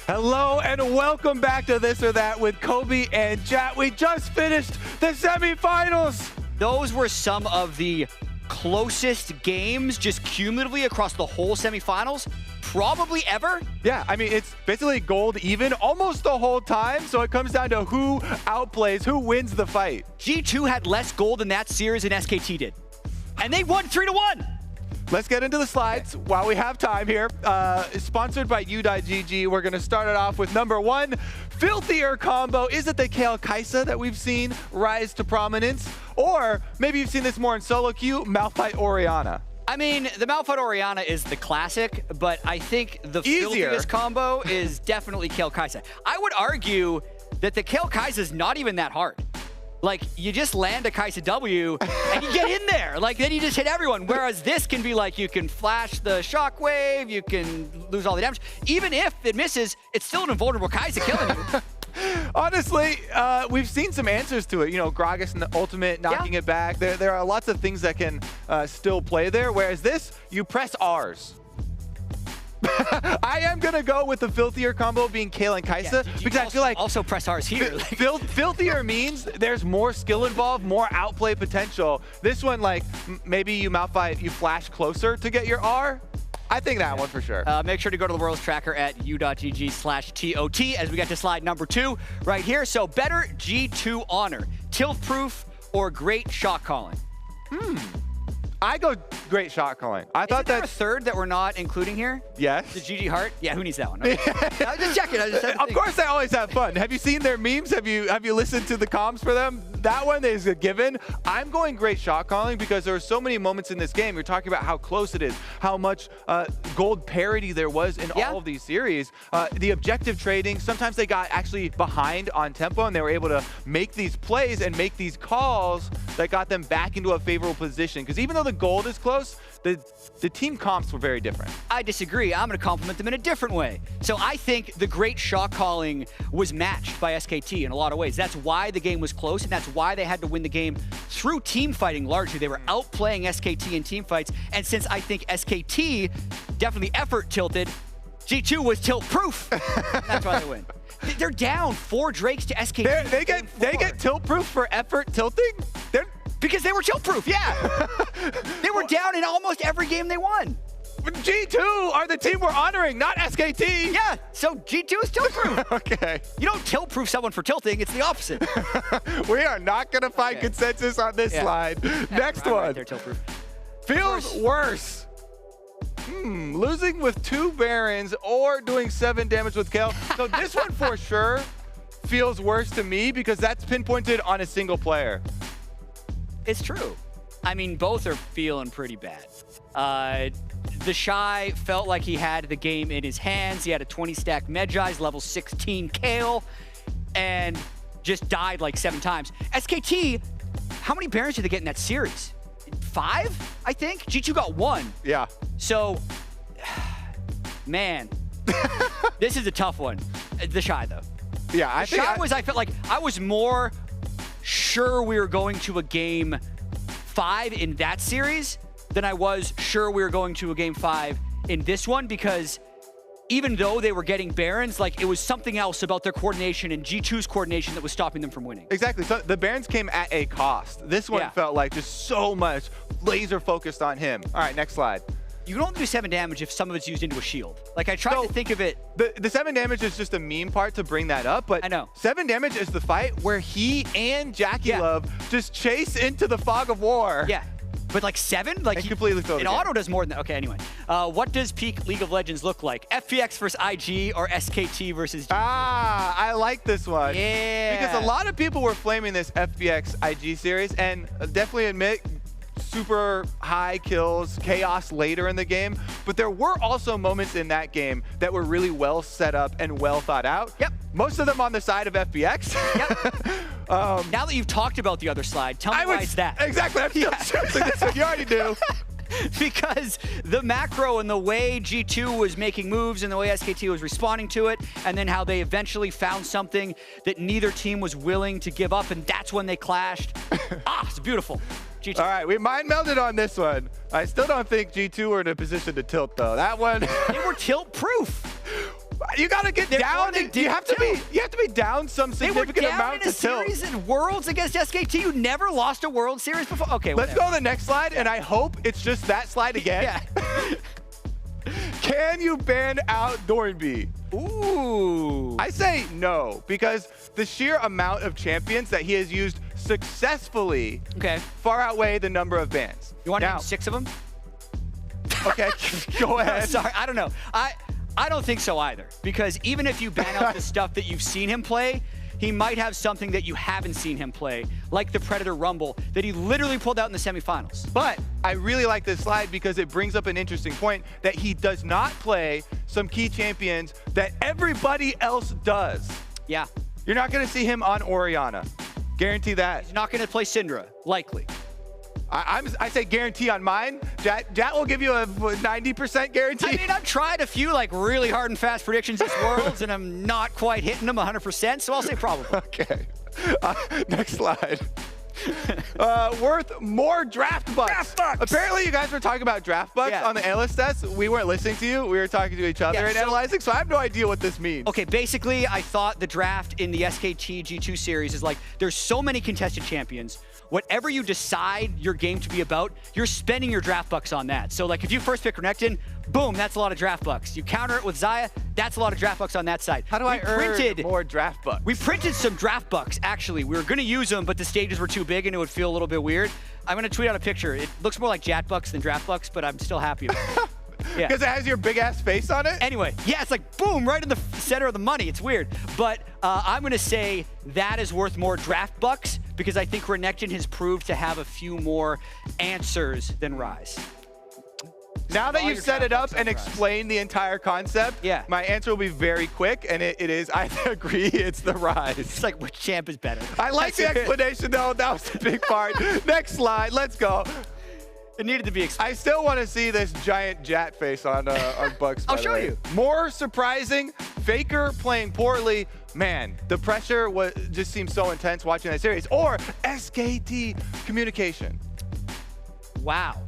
Hello and welcome back to This or That with Kobe and Jatt. We just finished the semifinals. Those were some of the closest games just cumulatively across the whole semifinals, probably ever. Yeah, I mean, it's basically gold even almost the whole time, so it comes down to who outplays, who wins the fight. G2 had less gold in that series than SKT did, and they won 3-1. Let's get into the slides while we have time here. Sponsored by U.GG. We're going to start it off with number one, filthier combo. Is it the Kayle Kai'Sa that we've seen rise to prominence? Or maybe you've seen this more in solo queue, Malphite Orianna. I mean, the Malphite Orianna is the classic, but I think the filthiest combo is definitely Kayle Kai'Sa. I would argue that the Kayle Kai'Sa is not even that hard. Like, you just land a Kai'Sa W and you get in there. Like, then you just hit everyone. Whereas this can be like, you can flash the shockwave, you can lose all the damage. Even if it misses, it's still an invulnerable Kai'Sa killing you. Honestly, we've seen some answers to it. You know, Gragas and the ultimate knocking it back. There are lots of things that can still play there. Whereas this, you press R's. I am going to go with the filthier combo being Kayle and Kai'Sa because I feel like also press R's here. Filthier means there's more skill involved, more outplay potential. This one, like, maybe you Malphite, you flash closer to get your R. I think that one for sure. Make sure to go to the Worlds Tracker at u.gg/TOT as we get to slide number 2 right here. So better G2 honor, tilt proof, or great shot calling? I go great shot calling. I thought that a third that we're not including here? Yes. The GG Heart? Yeah, who needs that one? Okay. I was just checking. Of course, they always have fun. Have you seen their memes? Have you listened to the comms for them? That one is a given. I'm going great shot calling because there are so many moments in this game. You're talking about how close it is, how much gold parity there was in all of these series. The objective trading, sometimes they got actually behind on tempo and they were able to make these plays and make these calls that got them back into a favorable position. Because even though the gold is close, the team comps were very different. I disagree. I'm going to compliment them in a different way. So I think the great shot calling was matched by SKT in a lot of ways. That's why the game was close, and that's why they had to win the game through team fighting largely. They were outplaying SKT in team fights, and since I think SKT definitely effort tilted, G2 was tilt proof. That's why they win. They're down 4 Drakes to SKT. They get tilt proof for effort tilting? Because they were tilt proof, yeah. They were down in almost every game they won. G2 are the team we're honoring, not SKT. Yeah, so G2 is tilt proof. Okay. You don't tilt proof someone for tilting, it's the opposite. We are not going to find consensus on this slide. Next one. They're tilt proof. Feels worse. Losing with 2 Barons or doing 7 damage with Kayle. So this one for sure feels worse to me because that's pinpointed on a single player. It's true. I mean, both are feeling pretty bad. The Shy felt like he had the game in his hands. He had a 20-stack Medjai's, level 16 Kayle, and just died like 7 times. SKT, how many Barons did they get in that series? 5, I think? G2 got 1. Yeah. So, man, this is a tough one. The Shy, though. Yeah, I felt like I was more sure we were going to a game 5 in that series than I was sure we were going to a game 5 in this one, because even though they were getting Barons, like, it was something else about their coordination and G2's coordination that was stopping them from winning. Exactly. So the Barons came at a cost. This one felt like just so much laser focused on him. All right, next slide. You can only do 7 damage if some of it's used into a shield. Like, I tried to think of it. The 7 damage is just a meme part to bring that up, but I know. 7 damage is the fight where he and Jackie Love just chase into the fog of war. Yeah. But like 7? Like, and completely throw the game. Auto does more than that. Okay, anyway. What does peak League of Legends look like? FPX versus IG or SKT versus G2? I like this one. Yeah. Because a lot of people were flaming this FPX IG series, and definitely admit, super high kills, chaos later in the game, but there were also moments in that game that were really well set up and well thought out. Yep. Most of them on the side of FPX. Yep. Now that you've talked about the other slide, tell me why it's that. Exactly. I'm still choosing this one. You already do. Because the macro and the way G2 was making moves and the way SKT was responding to it, and then how they eventually found something that neither team was willing to give up, and that's when they clashed. It's beautiful. G2. All right, we mind melded on this one. I still don't think G2 were in a position to tilt, though. That one. They were tilt proof. You gotta get down. You have to be down some significant amount to tilt. They were down in a series in Worlds against SKT. You never lost a World Series before. Okay, let's go to the next slide, and I hope it's just that slide again. Yeah. Can you ban out Dornby? Ooh. I say no, because the sheer amount of champions that he has used successfully far outweigh the number of bans. You want to name 6 of them? Okay, go ahead. Sorry, I don't know. I don't think so either, because even if you ban out the stuff that you've seen him play, he might have something that you haven't seen him play, like the Predator Rumble that he literally pulled out in the semifinals. But I really like this slide because it brings up an interesting point that he does not play some key champions that everybody else does. Yeah. You're not going to see him on Orianna. Guarantee that. He's not going to play Syndra, likely. I say guarantee on mine. Jatt will give you a 90% guarantee. I mean, I've tried a few like really hard and fast predictions this Worlds, and I'm not quite hitting them 100%, so I'll say probably. Okay. Next slide. Worth more draft bucks. Draft bucks. Apparently, you guys were talking about draft bucks on the analyst test. We weren't listening to you. We were talking to each other and analyzing, so I have no idea what this means. Okay, basically, I thought the draft in the SKT G2 series is like, there's so many contested champions. Whatever you decide your game to be about, you're spending your draft bucks on that. So like if you first pick Renekton, boom, that's a lot of draft bucks. You counter it with Xayah, that's a lot of draft bucks on that side. How do I earn more draft bucks? We printed some draft bucks, actually. We were going to use them, but the stages were too big and it would feel a little bit weird. I'm going to tweet out a picture. It looks more like jatt bucks than draft bucks, but I'm still happy about it. Yeah. Because it has your big-ass face on it? Anyway, yeah, it's like, boom, right in the center of the money. It's weird. But I'm going to say that is worth more draft bucks because I think Renekton has proved to have a few more answers than Ryze. Now that you've set it up and explained the entire concept, my answer will be very quick, and it is, I agree, it's the Ryze. It's like, which champ is better? I like the explanation, though. That was the big part. Next slide. Let's go. It needed to be explained. I still want to see this giant Jatt face on Bucks. I'll show you. More surprising, Faker playing poorly. Man, the pressure just seems so intense watching that series. Or SKT communication. Wow.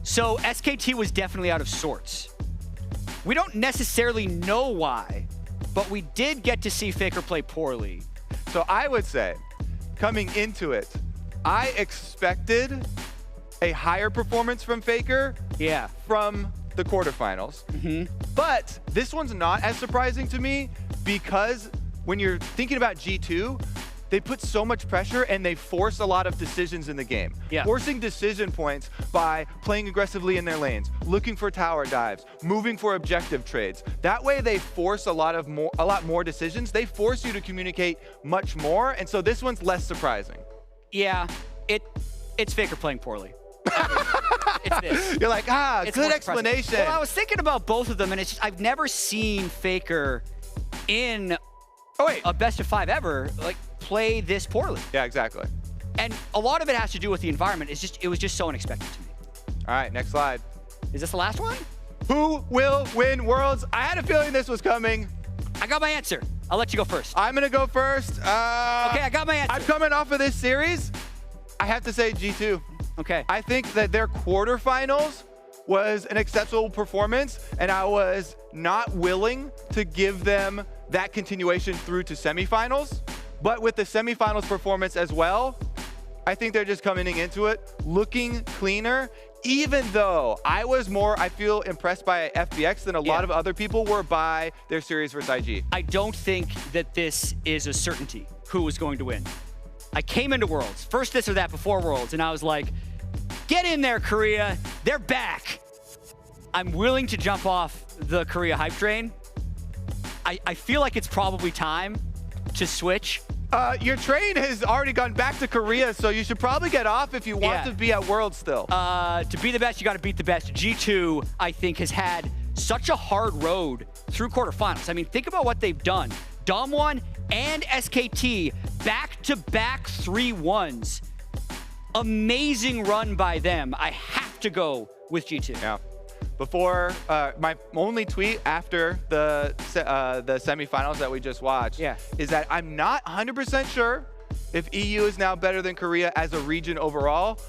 So SKT was definitely out of sorts. We don't necessarily know why, but we did get to see Faker play poorly. So I would say, coming into it, I expected a higher performance from Faker from the quarterfinals. But this one's not as surprising to me because when you're thinking about G2, they put so much pressure and they force a lot of decisions in the game. Forcing decision points by playing aggressively in their lanes, looking for tower dives, moving for objective trades. That way they force a lot more decisions. They force you to communicate much more, and so this one's less surprising. Yeah, it's Faker playing poorly. It's this. You're like, it's good explanation. Well, I was thinking about both of them, and it's just, I've never seen Faker in a best of 5 ever play this poorly. Yeah, exactly. And a lot of it has to do with the environment. It was just so unexpected to me. All right, next slide. Is this the last one? Who will win Worlds? I had a feeling this was coming. I got my answer. I'll let you go first. I'm going to go first. Okay, I got my answer. I'm coming off of this series. I have to say G2. Okay. I think that their quarterfinals was an acceptable performance, and I was not willing to give them that continuation through to semifinals. But with the semifinals performance as well, I think they're just coming into it looking cleaner, even though I feel impressed by FBX than a lot of other people were by their series versus IG. I don't think that this is a certainty who was going to win. I came into Worlds, first this or that before Worlds, and I was like, get in there, Korea. They're back. I'm willing to jump off the Korea hype train. I feel like it's probably time to switch. Your train has already gone back to Korea, so you should probably get off if you want to be at Worlds still. To be the best, you got to beat the best. G2, I think, has had such a hard road through quarterfinals. I mean, think about what they've done. Dom1 and SKT, back-to-back 3-1s. Amazing run by them. I have to go with G2. Yeah. Before, my only tweet after the semifinals that we just watched is that I'm not 100% sure if EU is now better than Korea as a region overall,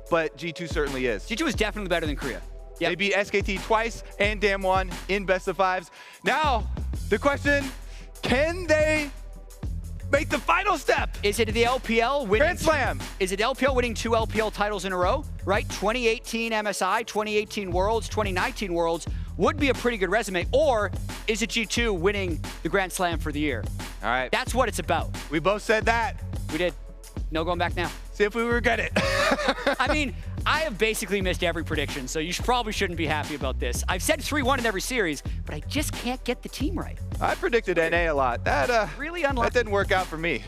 but G2 certainly is. G2 is definitely better than Korea. Yep. They beat SKT twice and Damwon in best of fives. Now, the question, can they make the final step? Is it the LPL winning? Grand Slam. Is it LPL winning 2 LPL titles in a row, right? 2018 MSI, 2018 Worlds, 2019 Worlds would be a pretty good resume. Or is it G2 winning the Grand Slam for the year? All right. That's what it's about. We both said that. We did. No going back now. See if we regret it. I mean, I have basically missed every prediction, so you probably shouldn't be happy about this. I've said 3-1 in every series, but I just can't get the team right. I predicted NA a lot. That really unlucky. That didn't work out for me.